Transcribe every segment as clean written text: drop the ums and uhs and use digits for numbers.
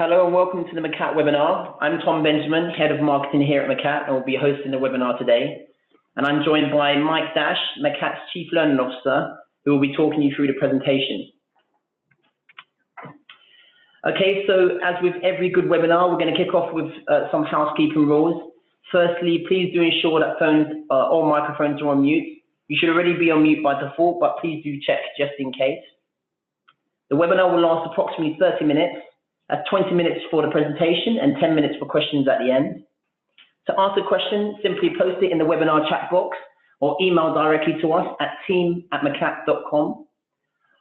Hello and welcome to the Macat webinar. I'm Tom Benjamin, Head of Marketing here at Macat, and will be hosting the webinar today. And I'm joined by Mike Dash, Macat's Chief Learning Officer, who will be talking you through the presentation. Okay, so as with every good webinar, we're going to kick off with some housekeeping rules. Firstly, please do ensure that phones or microphones are on mute. You should already be on mute by default, but please do check just in case. The webinar will last approximately 30 minutes. That's 20 minutes for the presentation and 10 minutes for questions at the end. To ask a question, simply post it in the webinar chat box or email directly to us at team@macat.com.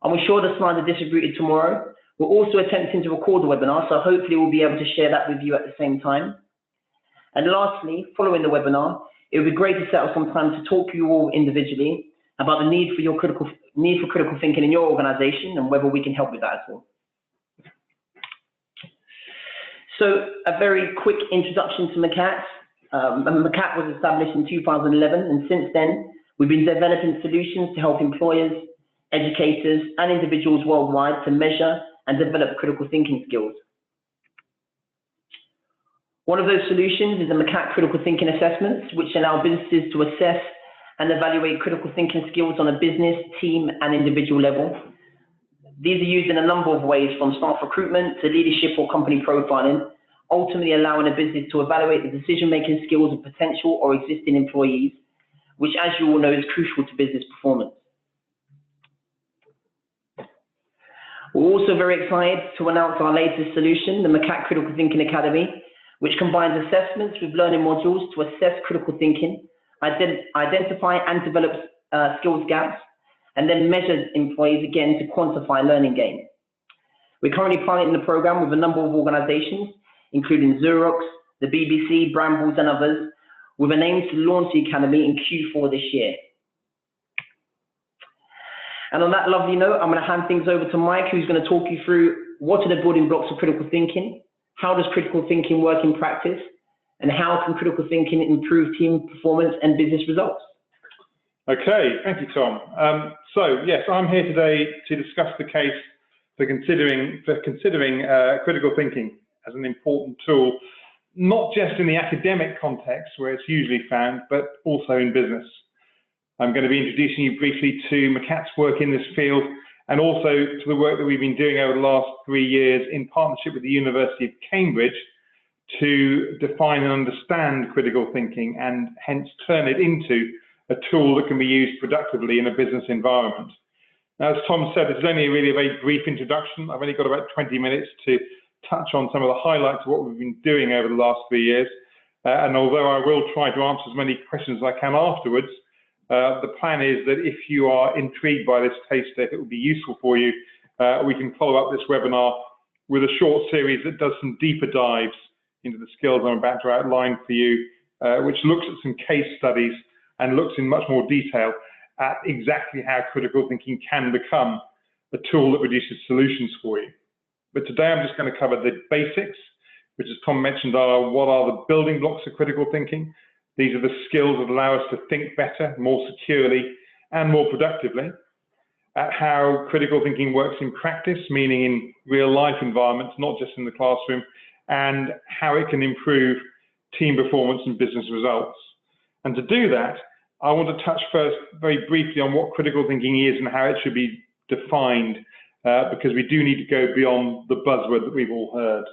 I'm sure the slides are distributed tomorrow. We're also attempting to record the webinar, so hopefully we'll be able to share that with you at the same time. And lastly, following the webinar, it would be great to set up some time to talk to you all individually about the need for critical thinking in your organization and whether we can help with that as well. So a very quick introduction to Macat. Macat was established in 2011, and since then, we've been developing solutions to help employers, educators, and individuals worldwide to measure and develop critical thinking skills. One of those solutions is the Macat Critical Thinking Assessments, which allow businesses to assess and evaluate critical thinking skills on a business, team, and individual level. These are used in a number of ways, from staff recruitment to leadership or company profiling, ultimately allowing a business to evaluate the decision-making skills of potential or existing employees, which, as you all know, is crucial to business performance. We're also very excited to announce our latest solution, the Macat Critical Thinking Academy, which combines assessments with learning modules to assess critical thinking, identify and develop skills gaps, and then measure employees again to quantify learning gains. We're currently piloting the program with a number of organizations, including Xerox, the BBC, Brambles, and others, with an aim to launch the Academy in Q4 this year. And on that lovely note, I'm going to hand things over to Mike, who's going to talk you through what are the building blocks of critical thinking, how does critical thinking work in practice, and how can critical thinking improve team performance and business results. Okay, thank you, Tom. So yes, I'm here today to discuss the case for considering critical thinking as an important tool, not just in the academic context where it's usually found, but also in business. I'm going to be introducing you briefly to Macat's work in this field and also to the work that we've been doing over the last 3 years in partnership with the University of Cambridge to define and understand critical thinking and hence turn it into a tool that can be used productively in a business environment. Now, as Tom said, this is only really a very brief introduction. I've only got about 20 minutes to touch on some of the highlights of what we've been doing over the last 3 years. And although I will try to answer as many questions as I can afterwards, the plan is that if you are intrigued by this case study, it will be useful for you. We can follow up this webinar with a short series that does some deeper dives into the skills I'm about to outline for you, which looks at some case studies and looks in much more detail at exactly how critical thinking can become a tool that produces solutions for you. But today I'm just going to cover the basics, which, as Tom mentioned, are what are the building blocks of critical thinking. These are the skills that allow us to think better, more securely, and more productively. At how critical thinking works in practice, meaning in real life environments, not just in the classroom, and how it can improve team performance and business results. And to do that, I want to touch first very briefly on what critical thinking is and how it should be defined, because we do need to go beyond the buzzword that we've all heard.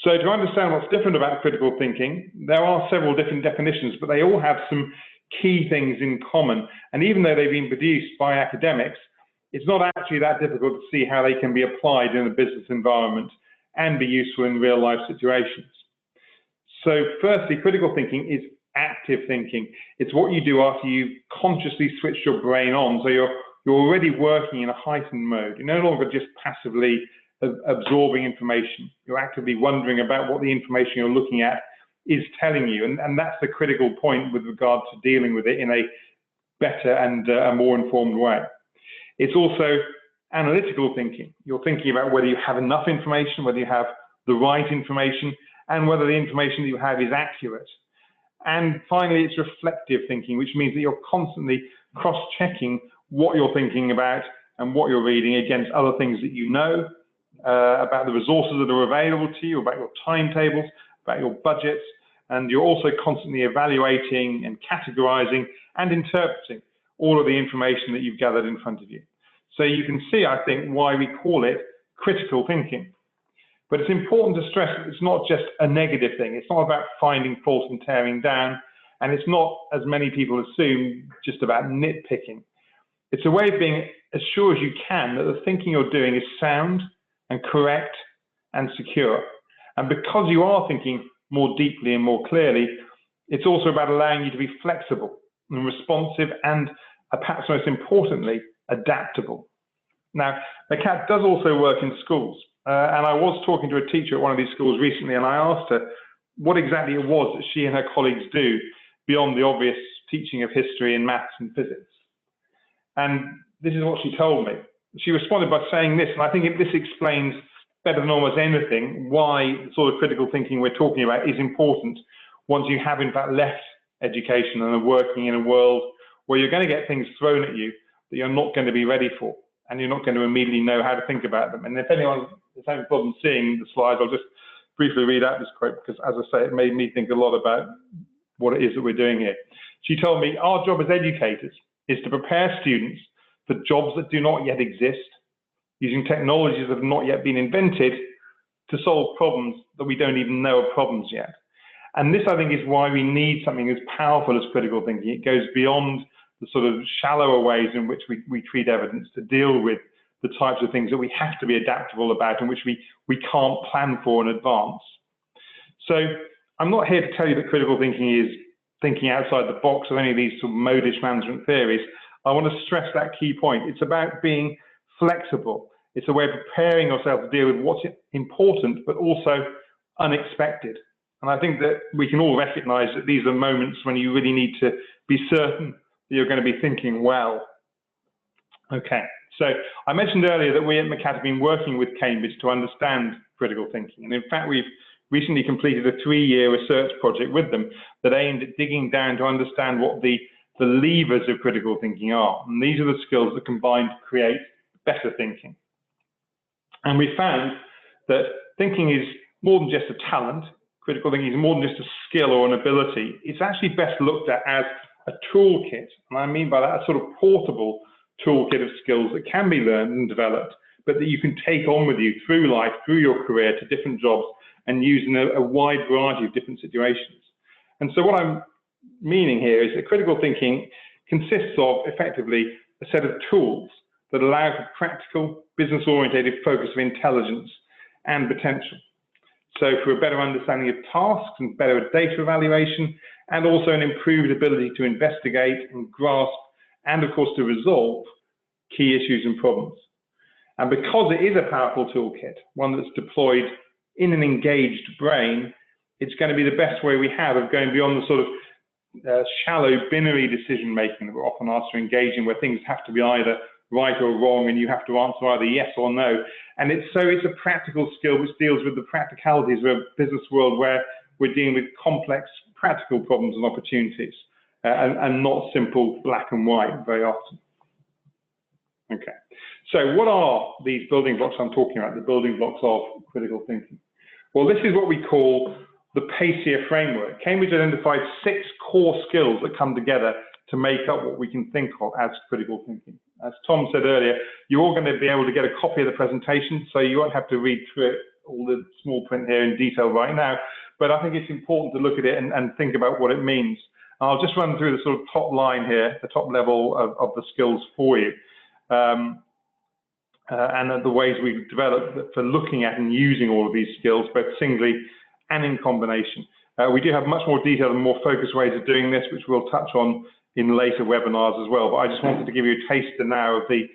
So to understand what's different about critical thinking, there are several different definitions, but they all have some key things in common. And even though they've been produced by academics, it's not actually that difficult to see how they can be applied in a business environment and be useful in real life situations. So firstly, critical thinking is active thinking. It's what you do after you've consciously switched your brain on. So you're already working in a heightened mode. You're no longer just passively absorbing information. You're actively wondering about what the information you're looking at is telling you. And that's the critical point with regard to dealing with it in a better and a more informed way. It's also analytical thinking. You're thinking about whether you have enough information, whether you have the right information, and whether the information that you have is accurate. And finally, it's reflective thinking, which means that you're constantly cross-checking what you're thinking about and what you're reading against other things that you know, about the resources that are available to you, about your timetables, about your budgets, and you're also constantly evaluating and categorizing and interpreting all of the information that you've gathered in front of you. So you can see, I think, why we call it critical thinking. But it's important to stress that it's not just a negative thing. It's not about finding fault and tearing down, and it's not, as many people assume, just about nitpicking. It's a way of being as sure as you can that the thinking you're doing is sound and correct and secure. And because you are thinking more deeply and more clearly, it's also about allowing you to be flexible and responsive and, perhaps most importantly, adaptable. Now, Macat does also work in schools, and I was talking to a teacher at one of these schools recently, and I asked her what exactly it was that she and her colleagues do beyond the obvious teaching of history and maths and physics. And this is what she told me. She responded by saying this, and I think this explains better than almost anything why the sort of critical thinking we're talking about is important once you have in fact left education and are working in a world where you're going to get things thrown at you that you're not going to be ready for, and you're not going to immediately know how to think about them. And if anyone is having problems seeing the slides, I'll just briefly read out this quote, because as I say, it made me think a lot about what it is that we're doing here. She told me, our job as educators is to prepare students for jobs that do not yet exist, using technologies that have not yet been invented to solve problems that we don't even know are problems yet. And this, I think, is why we need something as powerful as critical thinking. It goes beyond the sort of shallower ways in which we treat evidence to deal with the types of things that we have to be adaptable about and which we can't plan for in advance. So I'm not here to tell you that critical thinking is thinking outside the box of any of these sort of modish management theories. I want to stress that key point. It's about being flexible. It's a way of preparing yourself to deal with what's important, but also unexpected. And I think that we can all recognize that these are moments when you really need to be certain that you're going to be thinking well. Okay, so I mentioned earlier that we at Macat have been working with Cambridge to understand critical thinking. And in fact, we've recently completed a 3-year research project with them that aimed at digging down to understand what the levers of critical thinking are. And these are the skills that combine to create better thinking. And we found that thinking is more than just a talent. Critical thinking is more than just a skill or an ability. It's actually best looked at as a toolkit. And I mean by that a sort of portable toolkit of skills that can be learned and developed, but that you can take on with you through life, through your career, to different jobs and use in a wide variety of different situations. And so what I'm meaning here is that critical thinking consists of effectively a set of tools that allow for practical, business-oriented focus of intelligence and potential. So for a better understanding of tasks and better data evaluation, and also an improved ability to investigate and grasp, and of course to resolve key issues and problems. And because it is a powerful toolkit, one that's deployed in an engaged brain, it's going to be the best way we have of going beyond the sort of shallow binary decision making that we're often asked to engage in, where things have to be either right or wrong and you have to answer either yes or no. And it's a practical skill which deals with the practicalities of a business world where we're dealing with complex practical problems and opportunities and not simple black and white very often. Okay, so what are these building blocks I'm talking about, the building blocks of critical thinking? Well, this is what we call the PACEIR framework. Cambridge identified 6 core skills that come together to make up what we can think of as critical thinking. As Tom said earlier, you're all going to be able to get a copy of the presentation, so you won't have to read through it, all the small print here in detail right now, but I think it's important to look at it and think about what it means. I'll just run through the sort of top line here, the top level of the skills for you, and the ways we've developed for looking at and using all of these skills, both singly and in combination. We do have much more detailed and more focused ways of doing this, which we'll touch on in later webinars as well. But I just wanted to give you a taster now of the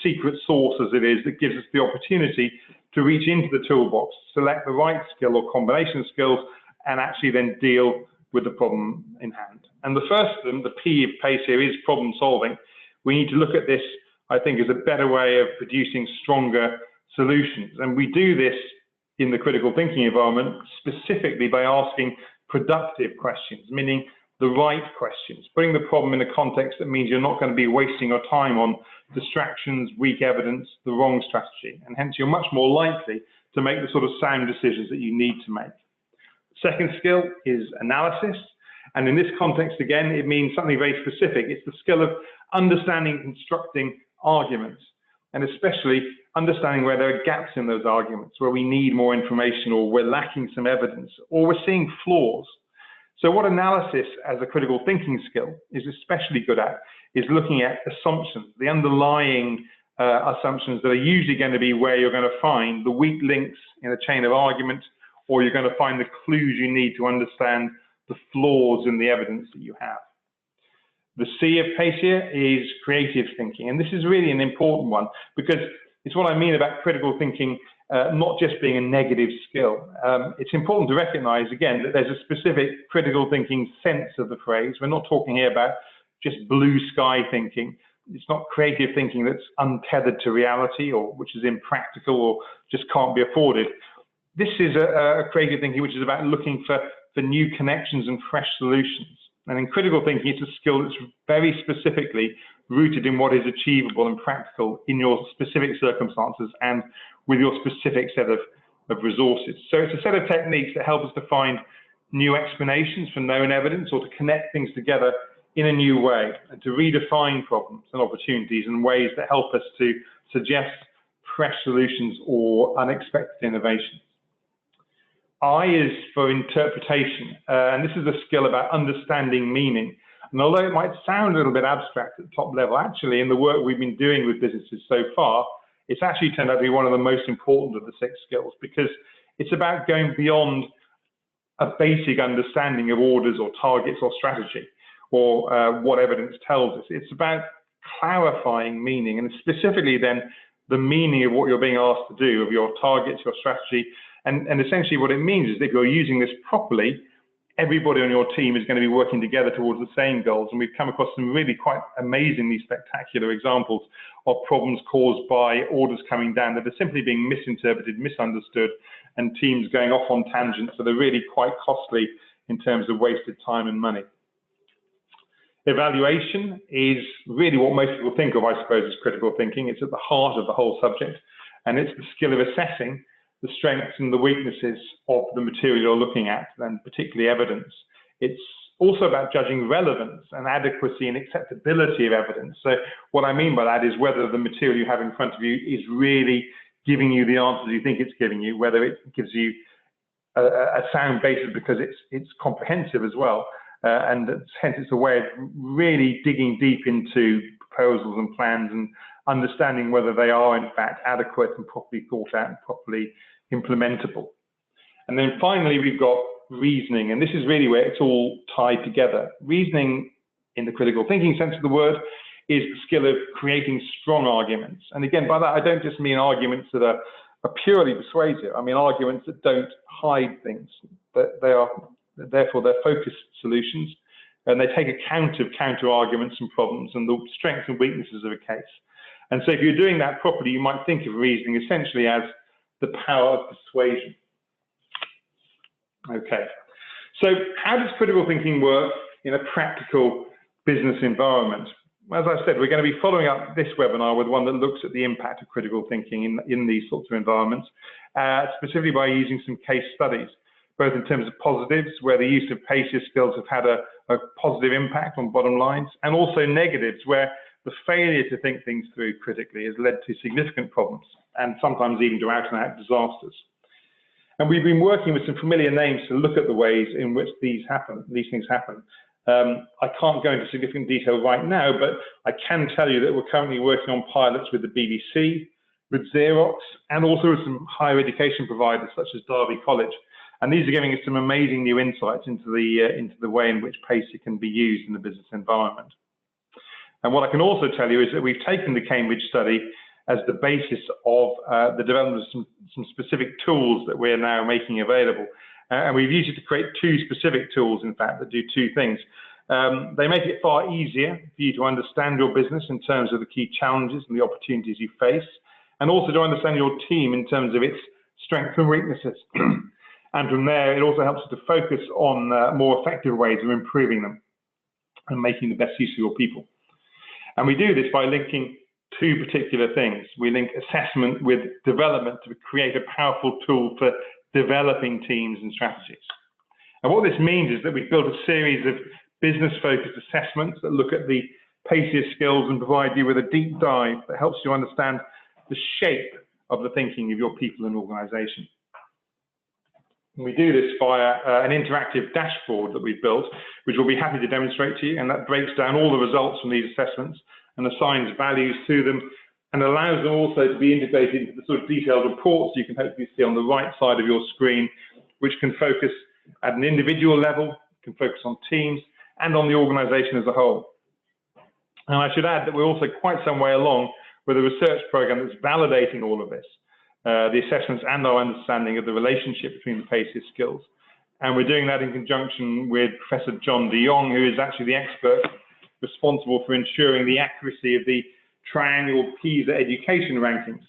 secret sauce, as it is, that gives us the opportunity to reach into the toolbox, select the right skill or combination of skills, and actually then deal with the problem in hand. And the first of them, the P of PACEIR, is problem solving. We need to look at this, I think, as a better way of producing stronger solutions. And we do this in the critical thinking environment specifically by asking productive questions, meaning the right questions, putting the problem in a context that means you're not going to be wasting your time on distractions, weak evidence, the wrong strategy, and hence you're much more likely to make the sort of sound decisions that you need to make. Second skill is analysis, and in this context, again, it means something very specific. It's the skill of understanding and constructing arguments, and especially understanding where there are gaps in those arguments, where we need more information, or we're lacking some evidence, or we're seeing flaws. So what analysis as a critical thinking skill is especially good at is looking at assumptions, the underlying assumptions that are usually going to be where you're going to find the weak links in a chain of argument, or you're going to find the clues you need to understand the flaws in the evidence that you have. The C of PACEIR is creative thinking, and this is really an important one because it's what I mean about critical thinking not just being a negative skill. It's important to recognize, again, that there's a specific critical thinking sense of the phrase. We're not talking here about just blue sky thinking. It's not creative thinking that's untethered to reality or which is impractical or just can't be afforded. This is a creative thinking which is about looking for new connections and fresh solutions. And in critical thinking, it's a skill that's very specifically rooted in what is achievable and practical in your specific circumstances and with your specific set of resources. So it's a set of techniques that help us to find new explanations for known evidence or to connect things together in a new way and to redefine problems and opportunities in ways that help us to suggest fresh solutions or unexpected innovations. I is for interpretation, and this is a skill about understanding meaning. And although it might sound a little bit abstract at the top level, actually in the work we've been doing with businesses so far, it's actually turned out to be one of the most important of the 6 skills because it's about going beyond a basic understanding of orders or targets or strategy or what evidence tells us. It's about clarifying meaning, and specifically then the meaning of what you're being asked to do, of your targets, your strategy. And essentially what it means is that if you're using this properly, everybody on your team is going to be working together towards the same goals. And we've come across some really quite amazingly spectacular examples of problems caused by orders coming down that are simply being misinterpreted, misunderstood, and teams going off on tangents that are really quite costly in terms of wasted time and money. Evaluation is really what most people think of, I suppose, as critical thinking. It's at the heart of the whole subject, and it's the skill of assessing the strengths and the weaknesses of the material you're looking at, and particularly evidence. It's also about judging relevance and adequacy and acceptability of evidence. So what I mean by that is whether the material you have in front of you is really giving you the answers you think it's giving you, whether it gives you a sound basis because it's comprehensive as well, and hence it's a way of really digging deep into proposals and plans and understanding whether they are in fact adequate and properly thought out and properly implementable. And then finally, we've got reasoning, and this is really where it's all tied together. Reasoning, in the critical thinking sense of the word, is the skill of creating strong arguments. And again, by that, I don't just mean arguments that are purely persuasive. I mean arguments that don't hide things, but therefore they're focused solutions, and they take account of counter arguments and problems and the strengths and weaknesses of a case. And so if you're doing that properly, you might think of reasoning essentially as the power of persuasion. Okay, so how does critical thinking work in a practical business environment? As I said, we're going to be following up this webinar with one that looks at the impact of critical thinking in these sorts of environments, specifically by using some case studies, both in terms of positives, where the use of PACEIR skills have had a positive impact on bottom lines, and also negatives, where the failure to think things through critically has led to significant problems and sometimes even to out-and-out disasters. And we've been working with some familiar names to look at the ways in which these things happen. I can't go into significant detail right now, but I can tell you that we're currently working on pilots with the BBC, with Xerox, and also with some higher education providers such as Derby College. And these are giving us some amazing new insights into the way in which PACEIR can be used in the business environment. And what I can also tell you is that we've taken the Cambridge study as the basis of the development of some specific tools that we're now making available. And we've used it to create 2 specific tools, in fact, that do 2 things. They make it far easier for you to understand your business in terms of the key challenges and the opportunities you face, and also to understand your team in terms of its strengths and weaknesses. And from there, it also helps us to focus on more effective ways of improving them. and making the best use of your people. And we do this by linking two particular things. We link assessment with development to create a powerful tool for developing teams and strategies. And what this means is that we've built a series of business-focused assessments that look at the PACEIR skills and provide you with a deep dive that helps you understand the shape of the thinking of your people and organisation. We do this via an interactive dashboard that we've built, which we'll be happy to demonstrate to you, and that breaks down all the results from these assessments and assigns values to them, and allows them also to be integrated into the sort of detailed reports you can hopefully see on the right side of your screen, which can focus at an individual level, can focus on teams, and on the organisation as a whole. And I should add that we're also quite some way along with a research programme that's validating all of this, the assessments and our understanding of the relationship between the PACEIR skills. And we're doing that in conjunction with Professor John de Jong, who is actually the expert responsible for ensuring the accuracy of the triannual PISA education rankings,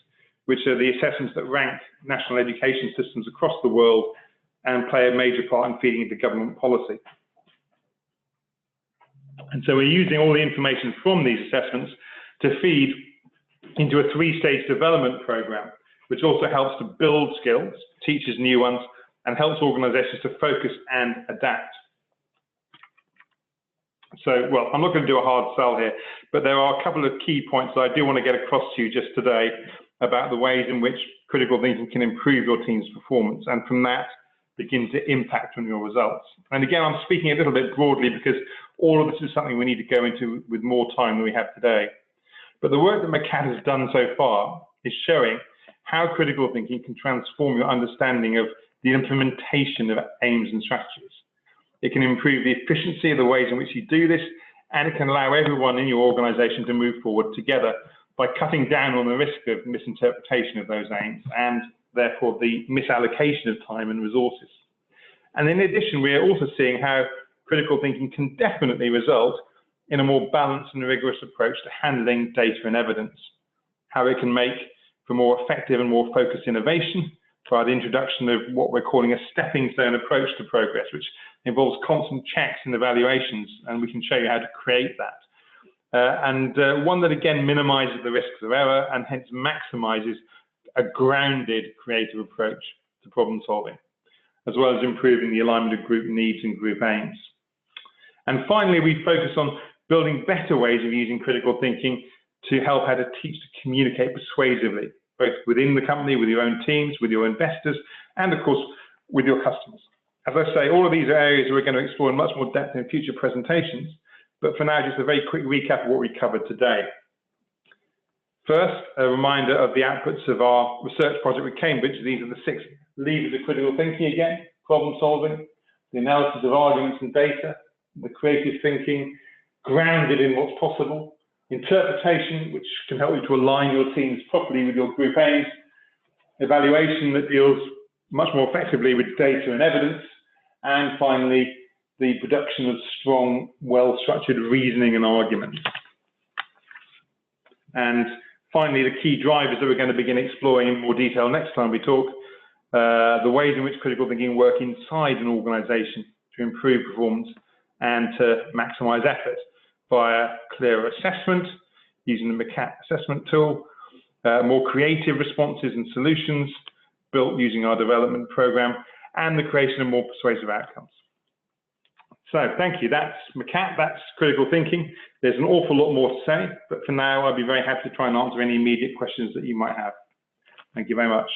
which are the assessments that rank national education systems across the world and play a major part in feeding into government policy. And so we're using all the information from these assessments to feed into a three-stage development program, which also helps to build skills, teaches new ones, and helps organizations to focus and adapt. So, well, I'm not going to do a hard sell here, but there are a couple of key points that I do want to get across to you just today about the ways in which critical thinking can improve your team's performance, and from that begin to impact on your results. And again, I'm speaking a little bit broadly because all of this is something we need to go into with more time than we have today. But the work that Macat has done so far is showing how critical thinking can transform your understanding of the implementation of aims and strategies. It can improve the efficiency of the ways in which you do this, and it can allow everyone in your organization to move forward together by cutting down on the risk of misinterpretation of those aims and therefore the misallocation of time and resources. And in addition, we are also seeing how critical thinking can definitely result in a more balanced and rigorous approach to handling data and evidence, how it can make for more effective and more focused innovation by the introduction of what we're calling a stepping stone approach to progress, which involves constant checks and evaluations, and we can show you how to create that. And one that again minimizes the risks of error and hence maximizes a grounded creative approach to problem solving, as well as improving the alignment of group needs and group aims. And finally, we focus on building better ways of using critical thinking to help how to teach to communicate persuasively, both within the company, with your own teams, with your investors, and of course, with your customers. As I say, all of these are areas we're going to explore in much more depth in future presentations, but for now, just a very quick recap of what we covered today. First, a reminder of the outputs of our research project with Cambridge. These are the 6 levers of critical thinking again: problem solving, the analysis of arguments and data, the creative thinking, grounded in what's possible, interpretation, which can help you to align your teams properly with your group aims, evaluation that deals much more effectively with data and evidence, and finally, the production of strong, well-structured reasoning and arguments. And finally, the key drivers that we're going to begin exploring in more detail next time we talk, the ways in which critical thinking work inside an organization to improve performance and to maximize effort via clearer assessment, using the Macat assessment tool, more creative responses and solutions built using our development program, and the creation of more persuasive outcomes. So thank you. That's Macat, that's critical thinking. There's an awful lot more to say, but for now, I'd be very happy to try and answer any immediate questions that you might have. Thank you very much.